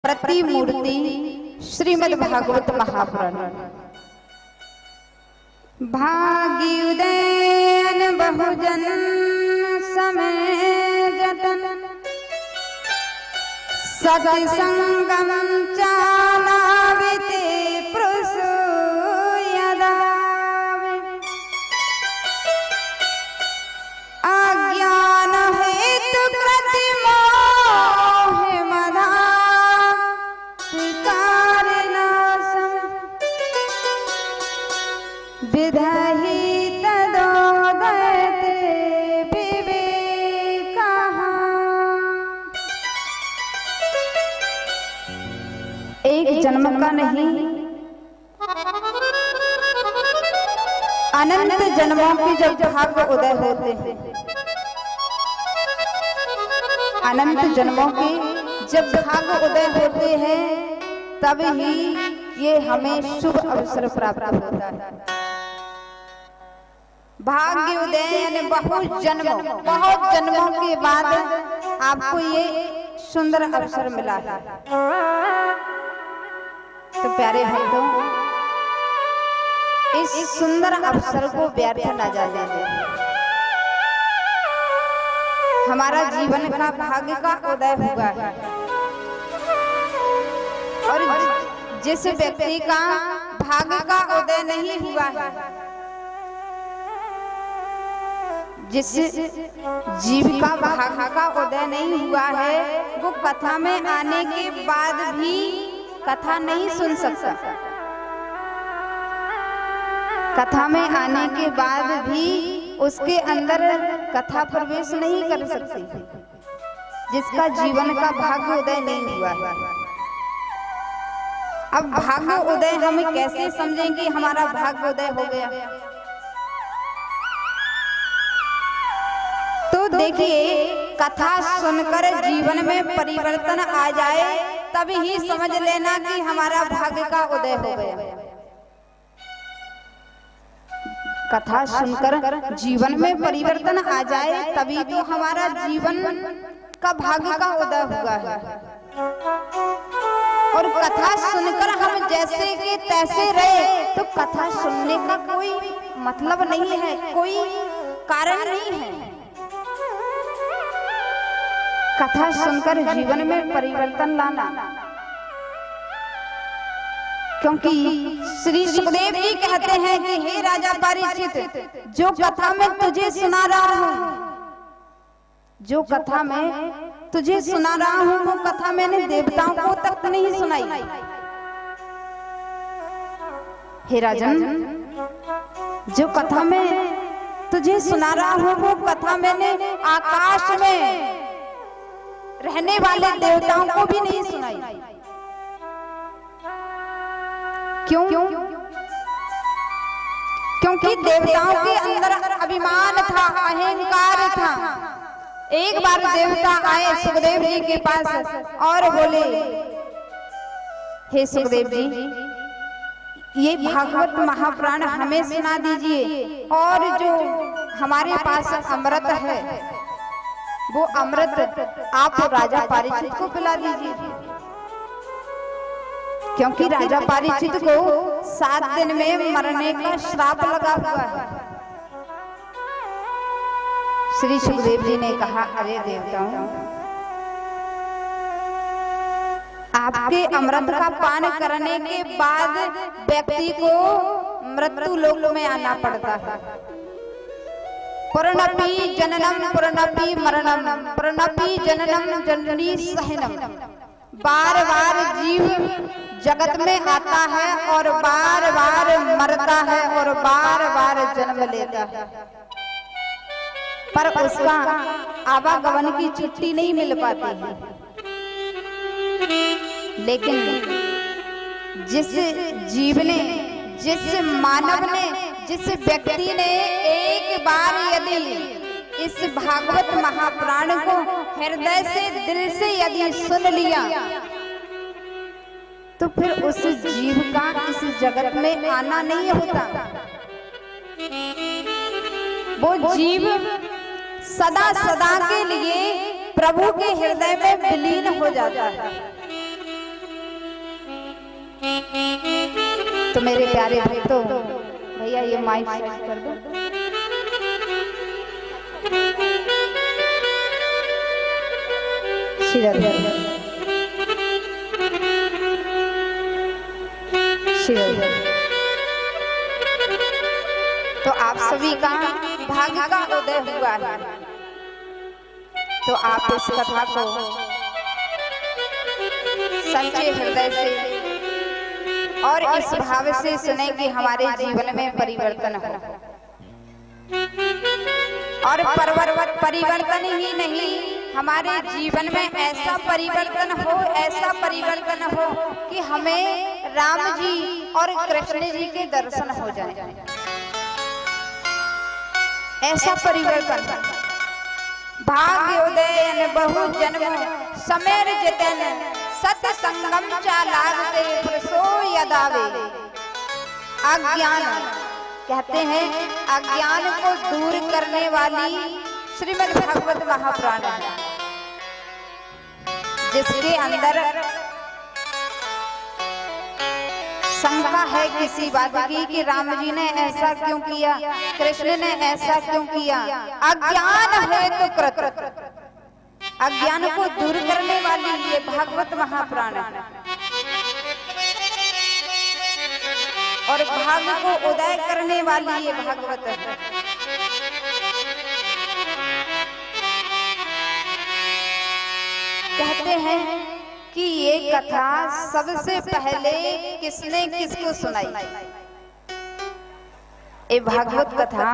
प्रतिमूर्ति श्रीमद्भागवत महापुराण। भागी उदयन बहुजन समय जतन सत्संगम चालाविते प्रसूयदावे अज्ञान हेतु कृतिमोह मदा विकारनाशम विधहि तदोदयते विवेकः। एक जन्म का नहीं अनंत जन्मों के जब भाग्य उदय होते हैं, अनंत जन्मों के जब भाग्य उदय होते हैं तब ही ये हमें शुभ अवसर प्राप्त होता है। भाग्य उदय यानी बहुत जन्मों के बाद आपको ये सुंदर अवसर मिला है। तो प्यारे भक्तों, इस सुंदर अवसर को व्यर्थ न जाने दें। हमारा जीवन का भाग्य का उदय हुआ है और जिस व्यक्ति का भाग्य का उदय नहीं हुआ है, जिस जीव का भाग्य का उदय नहीं हुआ है, वो कथा में आने के बाद भी कथा नहीं सुन सकता। कथा में आने के बाद भी उसके अंदर कथा प्रवेश नहीं कर सकती, जिसका जीवन का भाग्य उदय नहीं हुआ है। अब भाग्य उदय हम कैसे समझेंगे हमारा भाग्य उदय हो गया? तो देखिए, कथा सुनकर जीवन में परिवर्तन आ जाए तभी ही समझ लेना कि हमारा भाग्य का उदय हो गया। कथा सुनकर जीवन में परिवर्तन आ जाए तभी तो हमारा जीवन का भाग्य का उदय हुआ है। और कथा सुनकर हम जैसे के तैसे रहे तो कथा सुनने का कोई मतलब नहीं है, कोई कारण नहीं है। कथा सुनकर जीवन में परिवर्तन लाना, क्योंकि श्री सुखदेव जी कहते हैं कि हे राजा परीक्षित, जो कथा में तुझे सुना रहा हूँ, जो कथा में तुझे सुना रहा हूँ, वो कथा मैंने देवताओं को तक नहीं सुनाई। हे राजन, जो कथा में तुझे सुना रहा हूँ, वो कथा मैंने आकाश में रहने वाले देवताओं को भी नहीं सुनाई। क्यों? क्योंकि देवताओं के अंदर अभिमान था, अहंकार था। एक बार देवता आए सुखदेव जी के पास और बोले, हे सुखदेव जी, ये भागवत महापुराण हमें सुना दीजिए और जो हमारे पास अमृत है वो अमृत आप राजा परीक्षित को पिला दीजिए, क्योंकि राजा परीक्षित को 7 दिन में मरने का श्राप लगा हुआ है। श्री सुखदेव जी ने कहा, अरे देवताओं, आपके अमृत का पान करने के बाद व्यक्ति को मृत्यु लोक में आना पड़ता है। पुरनपि जननम पुरनपि मरणम पुरनपि जननम जननी सहनम। बार बार जीव जगत में आता है और बार बार मरता है और बार बार जन्म लेता है, पर उसका आवागमन की छुट्टी नहीं मिल पाती है। लेकिन जिस जीव ने, जिस मानव ने, जिस व्यक्ति ने एक बार यदि इस भागवत महापुराण को हृदय से, दिल से यदि सुन लिया, तो फिर उस जीव का इस जगत में आना नहीं होता। वो जीव सदा सदा के लिए प्रभु के हृदय में विलीन हो जाता है। तो मेरे प्यारे भक्तों, भैया ये माइक सेट कर दो। तो आप सभी का भाग्य का उदय हुआ है, तो आप इस कथा को सच्चे हृदय से और इस भाव से सुने कि हमारे जीवन में परिवर्तन हो, और परिवर्तन ही नहीं, हमारे जीवन में ऐसा परिवर्तन हो कि हमें राम जी और कृष्ण जी के दर्शन हो जाए। ऐसा परिवर्तन। भाग्योदयन बहु जन्म समेर जितन सत संगम चालागते प्रसो यदावे। अज्ञान कहते हैं, अज्ञान को दूर करने वाली श्रीमद् भागवत महापुराण है, जिसके अंदर शंका है किसी बात की कि राम जी ने ऐसा क्यों किया, कृष्ण ने ऐसा क्यों किया। अज्ञान है तो कृत, अज्ञान को दूर करने वाली ये भागवत महापुराण है, और भाग्य को उदय करने वाली ये भागवत है। कहते हैं कि ये कथा सबसे पहले किसने किसको सुनाई। ये भागवत कथा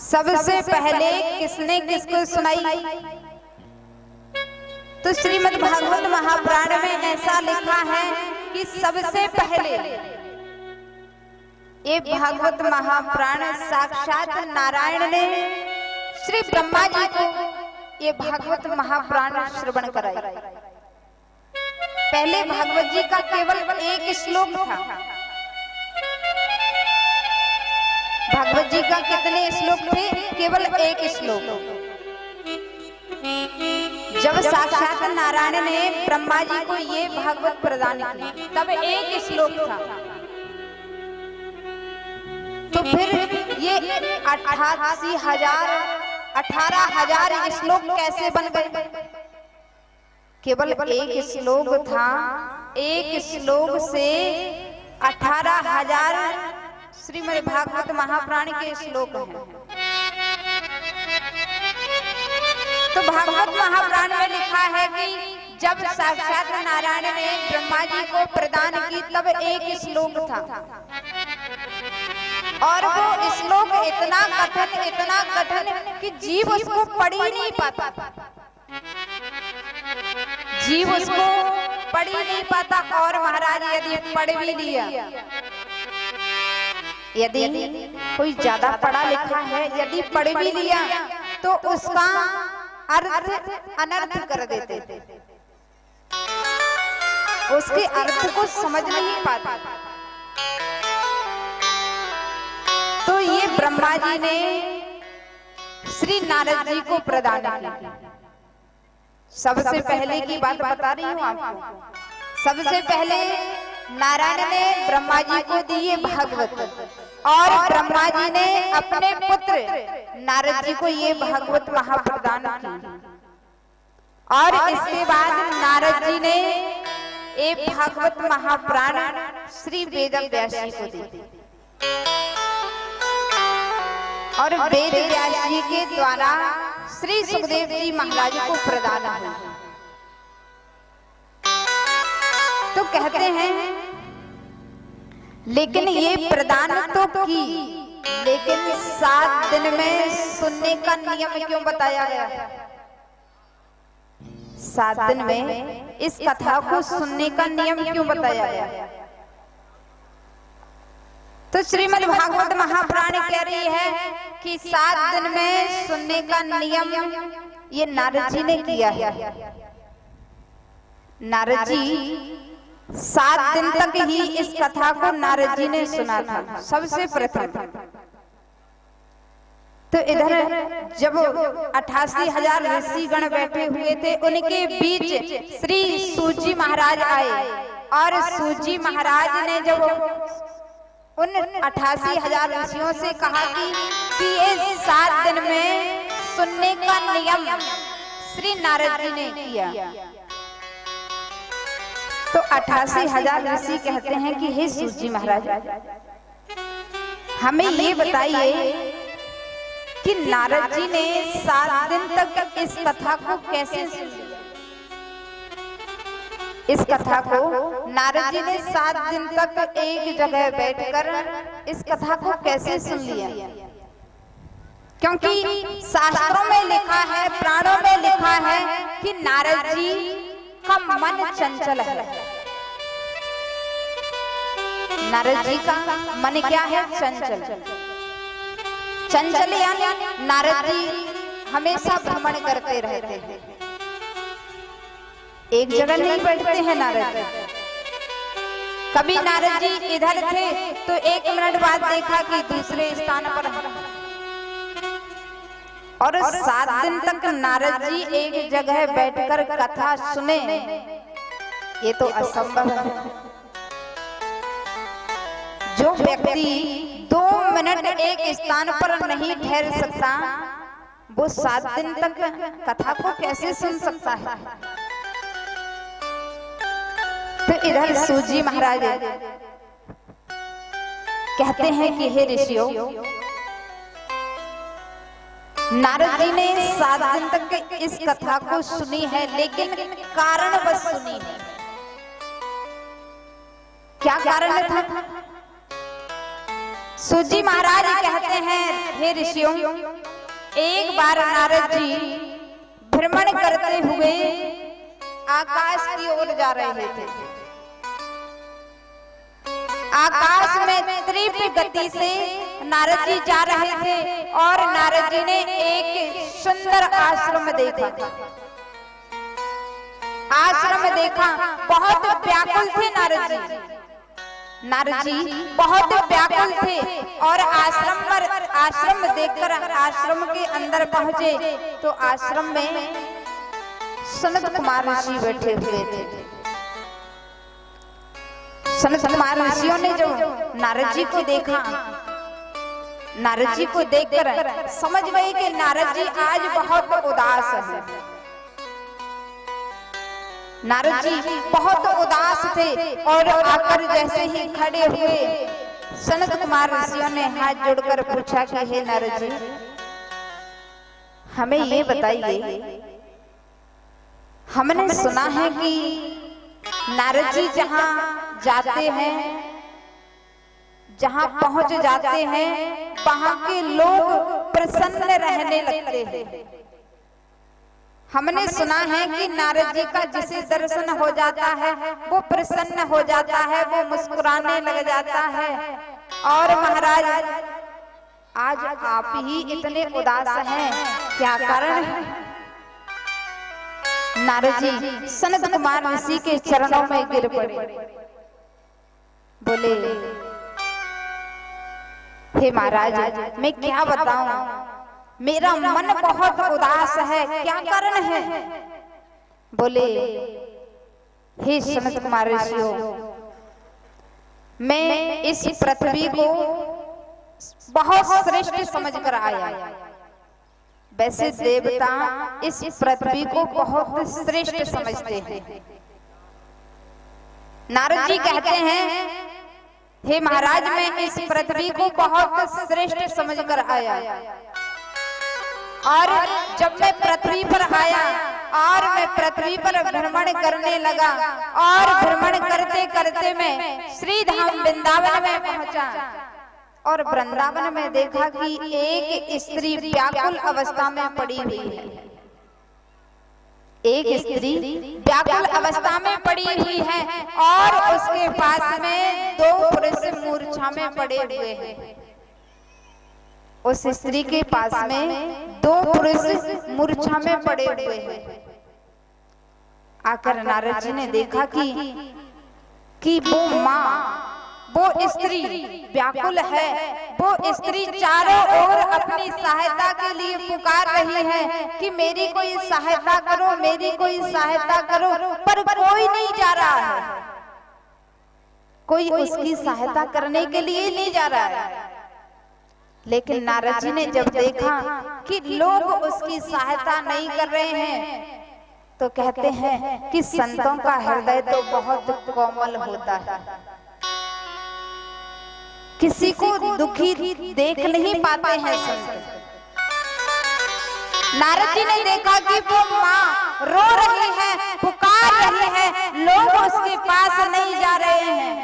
सबसे पहले किसने किसको सुनाई। तो श्रीमद् भागवत महापुराण में ऐसा लिखा है कि सबसे पहले ये भागवत महापुराण साक्षात नारायण ने श्री ब्रह्मा जी को ये भागवत महापुराण श्रवण कराई। पहले भागवत जी का केवल एक श्लोक था। भागवत जी का कितने श्लोक थे? केवल एक श्लोक। जब साक्षात नारायण ने ब्रह्मा जी को ये भागवत प्रदान की, तब एक श्लोक था। तो फिर ये 18,000 श्लोक कैसे बन गए? केवल एक श्लोक था, एक श्लोक से 18,000 श्रीमद् भागवत महापुराण के श्लोक हैं। तो भागवत महापुराण में लिखा है कि जब साक्षात नारायण ने ब्रह्मा जी को प्रदान की, तब एक श्लोक था, और वो श्लोक इतना कठिन कि जीव उसको पढ़ ही नहीं पाता। जीव उसको पढ़ ही नहीं पाता। और महाराज यदि पढ़ भी लिया, यदि कोई ज्यादा पढ़ा लिखा है, यदि पढ़ भी लिया, तो उसका अर्थ अनर्थ कर देते थे, उसके अर्थ को समझ नहीं पाता। तो ये ब्रह्मा जी ने श्री नारद जी को प्रदान किया। सबसे पहले की बात बता रही हूँ आपको। सबसे पहले नारायण ने ब्रह्मा जी को दिए भागवत, और ब्रह्मा जी ने अपने पुत्र नारद जी को ये भागवत महाप्रदान की। और इसके बाद नारद जी ने ये भागवत महापुराण श्री वेद व्यास जी को दी, और वेद व्यास जी के द्वारा श्री सुखदेव जी महाराज को प्रदान हुआ। तो कहते हैं, लेकिन ये प्रदान तो की, लेकिन 7 दिन में सुनने का नियम क्यों बताया गया? 7 दिन में इस कथा को सुनने का नियम क्यों बताया गया? तो श्रीमद् भागवत महापुराण कह रही है कि 7 दिन में सुनने का नियम ये नारद जी ने किया है। नारद जी 7 दिन तक ही इस कथा को नारद जी ने सुना था सबसे प्रथम। तो इधर जब 88,000 ऋषिगण बैठे हुए थे, उनके बीच श्री सूत जी महाराज आए, और सूत जी महाराज ने जब उन 88,000 ऋषियों से कहा कि ये 7 दिन में सुनने का नियम श्री नारद जी ने किया। तो 88,000 ऋषि कहते हैं कि हे सूत जी महाराज, हमें ये बताइए कि नारद जी ने 7 दिन तक इस कथा को कैसे सुन लिया। इस कथा को नारद जी ने 7 दिन तक एक जगह बैठकर इस कथा को कैसे सुन लिया? क्योंकि शास्त्रों में लिखा है, पुराणों में लिखा है कि नारद जी का मन चंचल है। नारद जी का मन क्या है? चंचल। चंचल यानी नारद जी हमेशा भ्रमण करते रहते हैं, एक जगह नहीं बैठते हैं नारद जी। कभी नारद जी इधर थे तो 1 मिनट बाद देखा कि दूसरे स्थान पर हैं। और 7 दिन तक नारद जी एक जगह बैठकर कथा सुने, ये तो असंभव है। जो व्यक्ति 2 मिनट एक स्थान पर नहीं ठहर सकता, वो 7 दिन तक कथा को कैसे सुन सकता है? तो इधर सूत जी महाराज कहते हैं कि हे ऋषियों, नारद जी ने 7 दिन तक इस कथा को सुनी है, लेकिन कारणवश सुनी है। क्या कारण था? सूत जी महाराज कहते हैं, हे ऋषियों, एक बार नारद जी भ्रमण करते हुए आकाश की ओर जा रहे थे। आकाश में तीव्र गति से नारद जी जा रहे थे और नारद जी ने एक सुंदर आश्रम देखा। आश्रम देखा, बहुत व्याकुल थे नारद जी। नारद जी बहुत व्याकुल थे और आश्रम देखकर आश्रम के अंदर पहुंचे तो आश्रम में सनत कुमार ऋषि बैठे हुए थे। सनत कुमार ऋषियों ने जो नारद जी को देखा, नारद जी को देखकर समझ गए कि नारद जी आज बहुत उदास है। नारद जी बहुत उदास थे और आकर जैसे ही खड़े हुए, सनत कुमार ऋषियों ने हाथ जोड़कर पूछा कि हे नारद जी, हमें ये बताइए, हमने सुना है कि नारद जी जहाँ जाते हैं, जहाँ पहुंच जाते हैं, वहां के लोग प्रसन्न रहने लगते हैं। हमने सुना है कि नारद जी का जिसे दर्शन हो जाता है वो प्रसन्न हो जाता है, वो मुस्कुराने लग जाता है। और महाराज, आज आप ही इतने उदास हैं, क्या कारण है? नारद जी सनत कुमार ऋषि के चरणों में गिर पड़े, बोले, हे महाराज, मैं क्या बताऊं, मेरा मन बहुत उदास है, क्या कारण है? बोले, हे सनत कुमार ऋषियों, मैं इस पृथ्वी को बहुत श्रेष्ठ समझकर आया। वैसे देवता इस पृथ्वी को बहुत श्रेष्ठ समझते हैं। नारद जी कहते हैं, हे महाराज, मैं इस पृथ्वी को बहुत श्रेष्ठ समझकर आया और जब मैं पृथ्वी पर आया और मैं पृथ्वी पर भ्रमण करने लगा और भ्रमण करते करते मैं श्री धाम वृंदावन में पहुंचा और वृंदावन में देखा कि एक स्त्री व्याकुल अवस्था में पड़ी हुई है। एक स्त्री व्याकुल अवस्था में पड़ी हुई है और उसके पास में 2 पुरुष मूर्छा में पड़े हुए हैं। उस स्त्री के पास में 2 पुरुष मूर्छा में पड़े हुए हैं। आकर नारद जी ने देखा कि वो माँ, वो स्त्री व्याकुल है, वो स्त्री चारों ओर अपनी सहायता के लिए पुकार रही है कि मेरी कोई सहायता करो, मेरी कोई सहायता करो, पर कोई नहीं जा रहा है, कोई उसकी सहायता करने के लिए नहीं जा रहा है। लेकिन नारद जी ने जब देखा कि लोग उसकी सहायता नहीं कर रहे हैं, तो कहते हैं कि संतों का हृदय तो बहुत कोमल होता है, किसी को दुखी देख नहीं पाते हैं संत। नारद जी ने देखा कि वो माँ रो रही है, पुकार रही है, लोग उसके पास नहीं जा रहे हैं।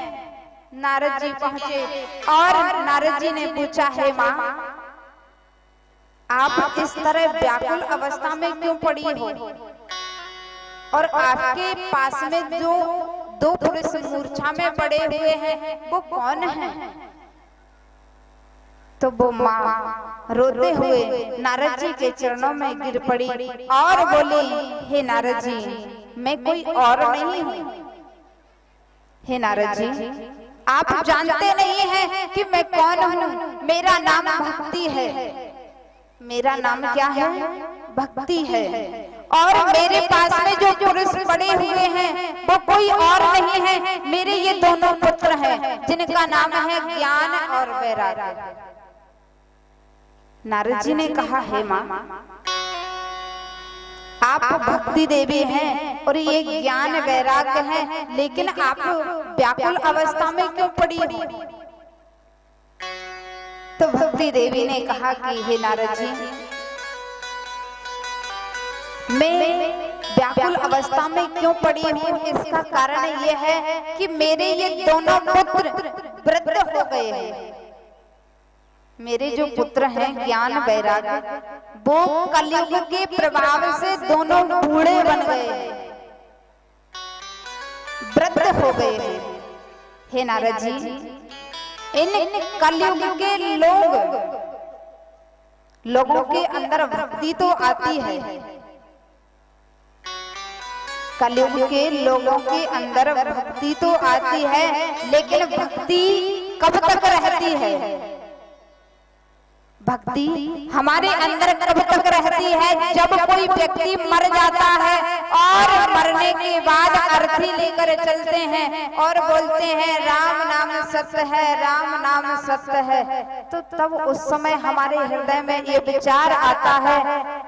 नारद जी पहुंचे और नारद जी ने पूछा, हे माँ, आप इस तरह व्याकुल अवस्था में क्यों पड़ी हो, और आपके पास में जो दो पुरुष मूर्छा में पड़े हुए हैं वो कौन है? तो वो माँ रोते हुए नारद जी के चरणों में गिर पड़ी और बोली, हे नारद जी, मैं कोई और नहीं हूँ। हे नारद जी, आप जानते नहीं हैं कि मैं कौन हूँ। मेरा नाम भक्ति है। मेरा नाम क्या है? भक्ति है। और मेरे पास में जो पुरुष पड़े हुए हैं वो कोई और नहीं है, मेरे ये दोनों पुत्र हैं जिनका नाम है ज्ञान और वैराग्य। नारद जी ने कहा, हे माँ, आप भक्ति देवी हैं और ये ज्ञान वैराग्य है, लेकिन आप व्याकुल अवस्था में क्यों पड़ी हो? तो भक्ति देवी ने कहा कि हे नारद जी, मैं व्याकुल अवस्था में क्यों पड़ी हूँ, इसका कारण ये है कि मेरे ये दोनों पुत्र वृद्ध हो गए हैं। मेरे जो पुत्र हैं ज्ञान वैराग्य, वो कलयुग के प्रभाव से दोनों बूढ़े बन गए, वृद्ध हो गए। हे नारद जी, इन कलयुग के लोगों के अंदर भक्ति तो आती है, कलयुग के लोगों के अंदर भक्ति तो आती है, लेकिन भक्ति कब तक रहती है? भक्ति हमारे अंदर कब तक रहती है? जब कोई व्यक्ति मर जाता है और मरने के बाद अर्थी लेकर चलते हैं और बोलते हैं राम नाम सत्य है, राम नाम सत्य है, तो तब उस समय हमारे हृदय में ये विचार आता है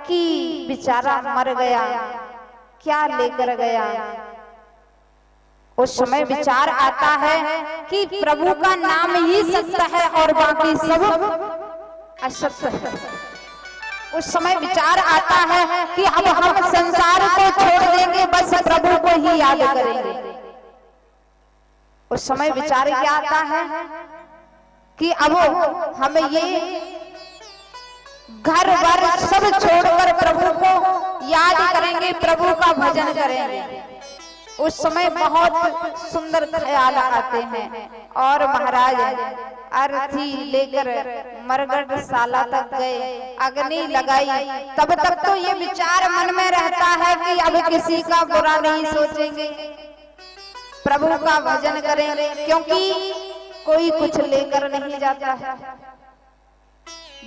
कि बेचारा मर गया, क्या लेकर गया। उस समय विचार आता है कि प्रभु का नाम ही सत्य है और बाकी सब असत्य है। उस समय विचार आता है कि अब हम संसार को छोड़ देंगे, बस प्रभु को ही याद करेंगे। उस समय विचार क्या आता है कि अब हम ये घर बार सब छोड़कर प्रभु को याद करेंगे, प्रभु का भजन करेंगे। उस समय बहुत सुंदर ख्याल आते हैं और महाराज अर्थी लेकर मरगढ़ शाला तक गए, अग्नि लगाई। तब तक तो ये विचार मन में रहता है कि अब किसी का बुरा नहीं सोचेंगे, प्रभु का भजन करेंगे, क्योंकि कोई कुछ लेकर नहीं जाता है।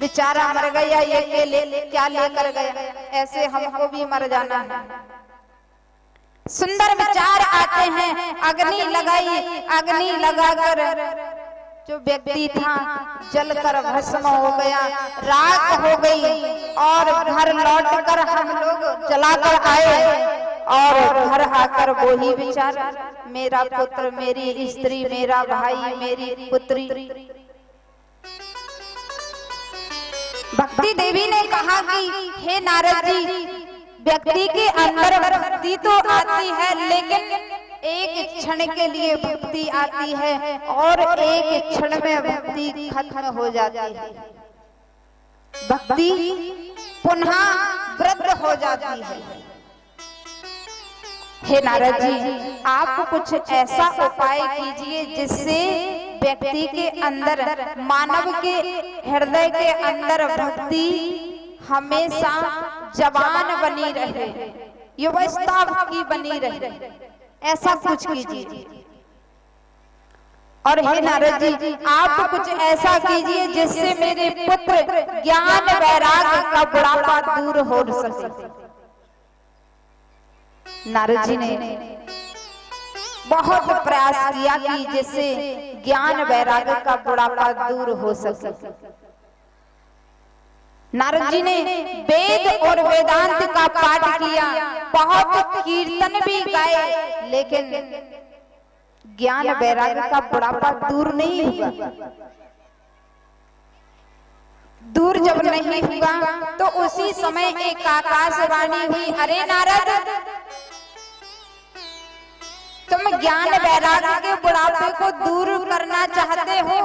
बेचारा मर गया, ये क्या लेकर गया, ऐसे हमको भी मर जाना है। सुंदर विचार आते हैं, अग्नि लगाई, अग्नि लगाकर जो व्यक्ति था जलकर भस्म हो गया, राख हो गई। और घर लौटकर हम लोग जलाकर आए और घर आकर वो ही विचार, मेरा पुत्र, मेरी स्त्री, मेरा भाई, मेरी पुत्री। भक्ति देवी ने कहा कि हे नारद जी, व्यक्ति के अंदर भक्ति तो आती है, लेकिन एक क्षण के लिए भक्ति आती है और एक क्षण में भक्ति खत्म हो जाती है। भक्ति पुनः वृद्ध हो जाती है। हे नारद जी, आप कुछ ऐसा उपाय कीजिए जिससे व्यक्ति के अंदर, मानव के हृदय के अंदर भक्ति हमेशा जवान बनी रहे, युवावस्था की बनी रहे, ऐसा कुछ कीजिए। और हे नारद जी, आप कुछ ऐसा कीजिए जिससे मेरे पुत्र ज्ञान वैराग्य का बुढ़ापा दूर हो सके। नारद जी ने बहुत प्रयास किया कि जिससे ज्ञान वैराग्य का बुढ़ापा दूर हो सके। नारद जी ने वेद और वेदांत का पाठ किया, बहुत कीर्तन भी गाए, लेकिन ज्ञान वैराग्य का बुढ़ापा दूर नहीं हुआ। दूर जब नहीं हुआ तो उसी समय एक आकाशवाणी हुई, अरे नारद, तुम ज्ञान वैराग्य के बुढ़ापे को दूर करना चाहते हो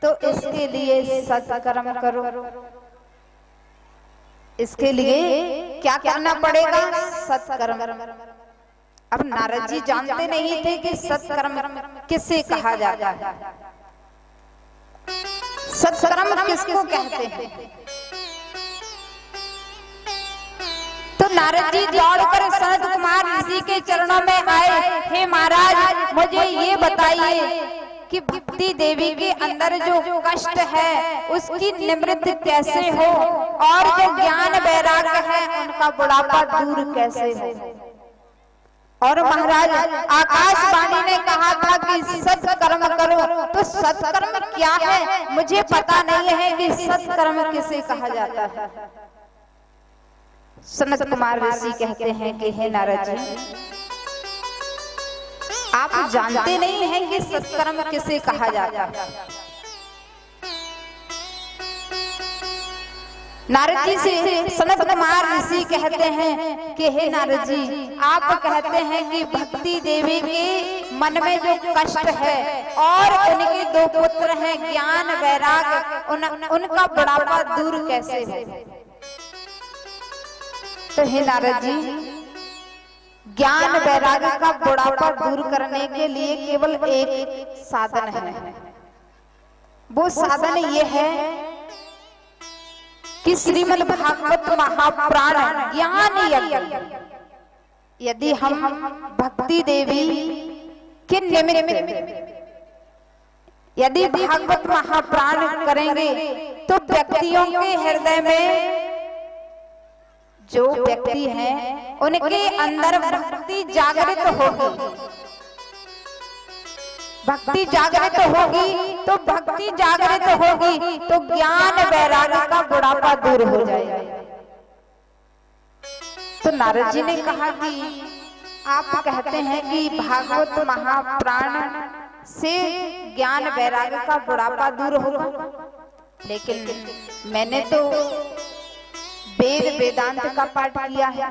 तो इसके लिए सत्कर्म करो। इसके लिए क्या करना पड़ेगा? सत्कर्म। अब नारद जी जानते नहीं थे कि सत्कर्म किसे कहा जाता है, सत्कर्म किसको कहते हैं। तो नारद जी दौड़कर सनत कुमार ऋषि के चरणों में आए, हे महाराज, मुझे ये बताइए कि भक्ति देवी के अंदर जो कष्ट है उसकी निवृत्ति कैसे हो, और जो ज्ञान वैराग्य है उनका बुढ़ापा दूर कैसे हो। और महाराज, आकाशवाणी ने कहा था कि सत्कर्म करो, तो सत्कर्म क्या है मुझे पता नहीं है कि सत्कर्म किसे कहा जाता है। सनत कुमार ऋषि कहते हैं कि हे नारद जी, आप जानते नहीं हैं कि सत्कर्म किसे कहा जाता है। नारद जी से सनत कुमार ऋषि कहते हैं कि हे नारद जी, आप कहते हैं कि भक्ति देवी के मन में जो कष्ट है और उनके दो पुत्र हैं ज्ञान वैराग्य, उनका बुढ़ापा दूर कैसे हो। तो हे नारद जी, ज्ञान वैराग्य का बुढ़ापा दूर करने के लिए केवल एक साधन है। वो साधन ये है कि श्रीमद् भागवत महापुराण ज्ञान यज्ञ, यदि हम भक्ति देवी के निमित्त यदि भागवत महापुराण करेंगे तो व्यक्तियों के हृदय में, जो व्यक्ति हैं उनके अंदर भक्ति जागृत होगी। भक्ति जागृत होगी तो भक्ति जागृत होगी तो ज्ञान वैराग्य का बुढ़ापा दूर हो जाएगा। तो नारद जी ने कहा कि आप कहते हैं कि भागवत महापुराण से ज्ञान वैराग्य का बुढ़ापा दूर होगा, लेकिन मैंने तो वेद वेदांत का पाठ किया है।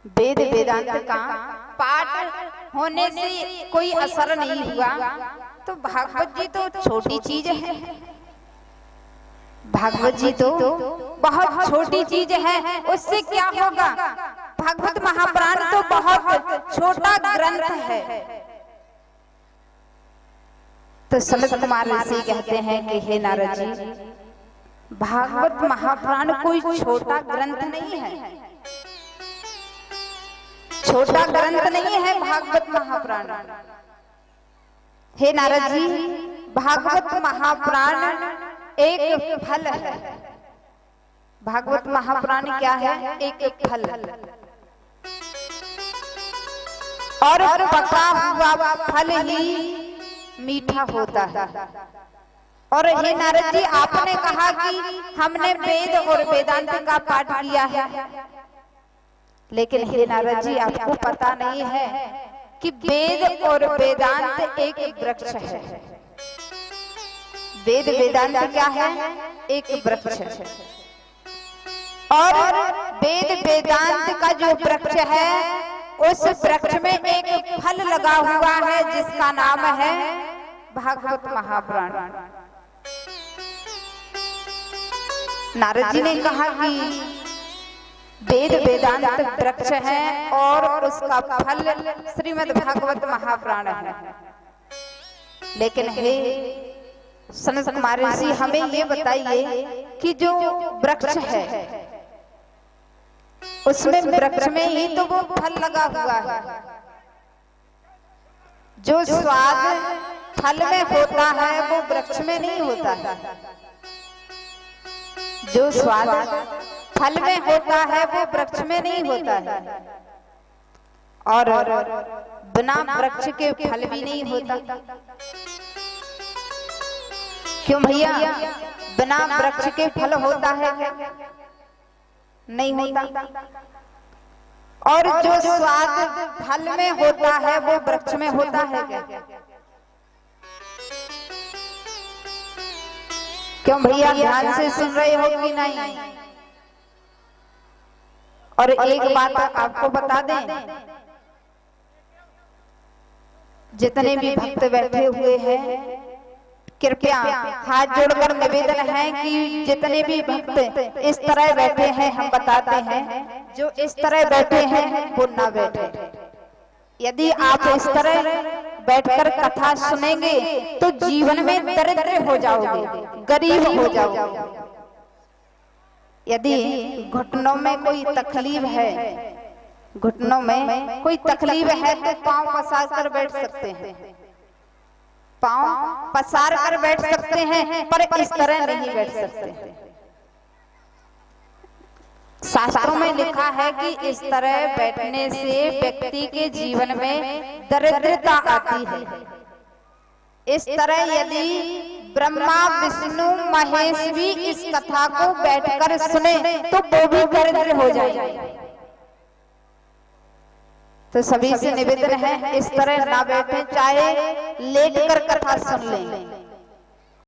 वेद वेदांत का पाठ होने से कोई असर नहीं हुआ, तो भागवत जी तो छोटी चीज है। भागवत जी तो बहुत छोटी चीज है, उससे क्या होगा। भागवत महापुराण तो बहुत छोटा ग्रंथ है। तो सनत कुमार ऋषि कहते हैं कि हे नारद जी, भागवत महापुराण कोई छोटा ग्रंथ नहीं है, छोटा ग्रंथ नहीं है भागवत महापुराण। हे नारद जी, भागवत महापुराण एक फल है। भागवत महापुराण क्या है? एक फल। और पका हुआ फल ही मीठा होता है। और हे नारद जी, आपने कहा कि हमने वेद और वेदांत का पाठ किया है, लेकिन हे नारद जी, आपको पता नहीं है कि वेद और वेदांत एक वृक्ष है। वेद वेदांत क्या है? एक वृक्ष है। और वेद वेदांत का जो वृक्ष है, उस वृक्ष में एक फल लगा हुआ है जिसका नाम है भागवत महापुराण। नारद जी ने कहा कि वेद वेदांत वृक्ष है और उसका फल श्रीमद् भागवत महापुराण है। लेकिन हे सनत कुमार ऋषि, हमें ये बताइए कि जो वृक्ष है उसमें वृक्ष में ही तो वो फल लगा हुआ है। जो स्वाद फल में होता है वो वृक्ष में नहीं होता है। जो स्वाद फल में होता है वो वृक्ष में नहीं होता है। और बिना वृक्ष के फल भी नहीं होता। क्यों भैया, बिना वृक्ष के फल होता है क्या? नहीं होता। और जो स्वाद फल में होता है वो वृक्ष में होता है क्या? क्यों भैया, ध्यान से सुन रहे हो कि नहीं? और एक बात आपको बता दें, जितने भी भक्त बैठे हुए हैं, कृपया हाथ जोड़कर निवेदन है कि जितने भी भक्त इस तरह बैठे हैं, हम बताते हैं, जो इस तरह बैठे हैं वो ना बैठे। यदि आप इस तरह बैठकर कथा सुनेंगे तो जीवन में दरिद्र हो जाओगे, गरीब हो जाओगे। यदि घुटनों में कोई तकलीफ है, घुटनों में कोई तकलीफ है तो पांव पसार कर बैठ सकते हैं, पांव पसार कर बैठ सकते हैं, पर इस तरह नहीं बैठ सकते। शास्त्रों में लिखा है कि इस तरह बैठने से व्यक्ति के जीवन में दरिद्रता आती है। इस तरह यदि ब्रह्मा विष्णु महेश भी इस कथा को बैठकर सुने तो वो भी दरिद्र हो जाए। तो सभी से निवेदन है, इस तरह ना बैठे, चाहे लेट कर कथा सुन लें।